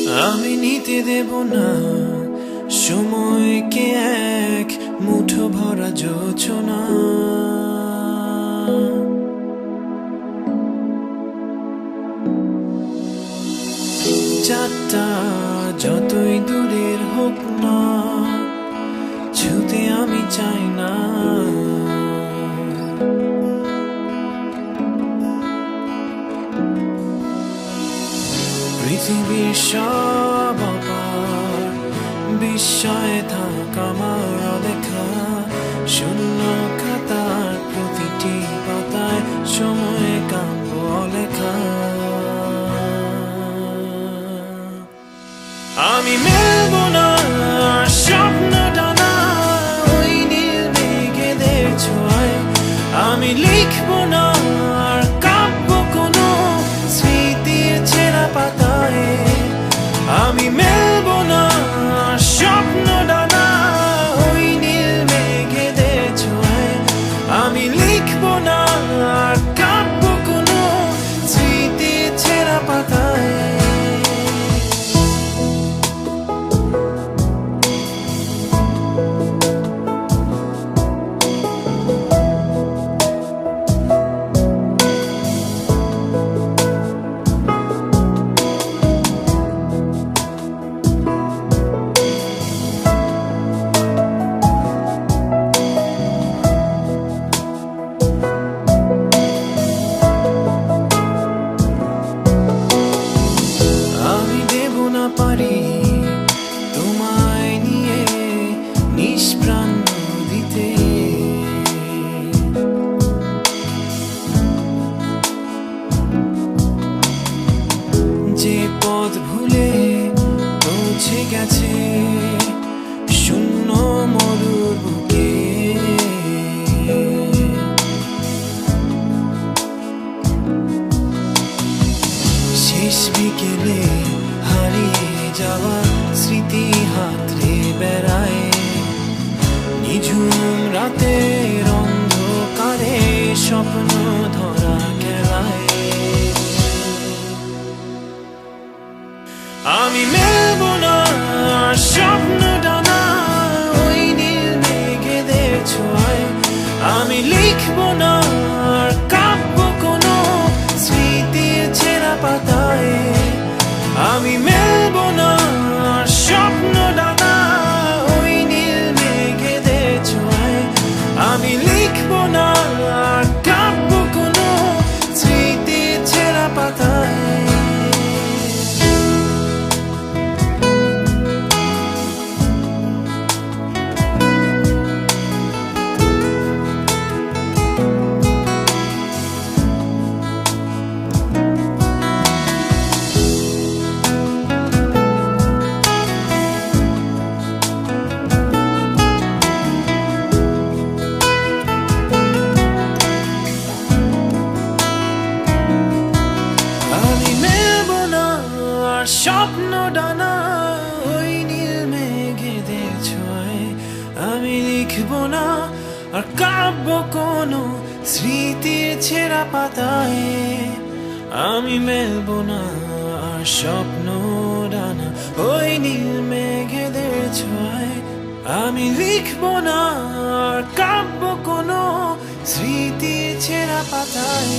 আমি নিতে দেব না সময়কে এক মুঠো ভরা যোচনা। চাঁদটা যতই দূরের হোক না, ছুতে আমি চাই না। পৃথিবীর সব অপার বিস্ময়ে থাকা আমার অদেখা শূন্য খাতার প্রতিটি পাতায় সময় কাব্য লেখা। আমি মেলব না স্বপ্ন ডানা ওই নীল মেঘেদের ছোঁয়ায়, আমি লিখব না আর কাব্য কোনো স্মৃতির ছেঁড়া পাতায়। আমি মেলব না স্বপ্ন ডানা ওই নীল মেঘেদের ছোঁয়ায়, আমি লিখব না আর কাব্য কোনো স্মৃতির ছেঁড়া পাতায়। পারি তোমায় নিয়ে নিষ্প্রাণ দিতে, যে পথ ভুলে পৌঁছে গেছে শূন্য মরুর বুকে। শেষ বিকেলে হারিয়ে যাওয়া স্মৃতি হাতড়ে বেড়ায়, নিঝুম রাতের অন্ধকারে স্বপ্ন ধরা খেলায়। আমি মেলব না স্বপ্ন ডানা ওই নীল মেঘেদের ছোঁয়ায়, আমি লিখব না আর কাব্য কোনো স্মৃতির ছেঁড়া পাতায়। আমি মেলব না স্বপ্ন ডানা ওই নীল মেঘেদের ছোঁয়ায়, আমি লিখব না আর কাব্য কোনো স্মৃতির ছেঁড়া পাতায়। স্বপ্ন ডানা ওই নীল মেঘেদের ছোঁয়ায়, আমি লিখব না আর কাব্য কোনো স্মৃতির ছেঁড়া পাতায়। আমি মেলব না আর স্বপ্ন ডানা ওই নীল মেঘেদের ছোঁয়ায়, আমি লিখব না আর কাব্য কোনো স্মৃতির ছেঁড়া পাতায়।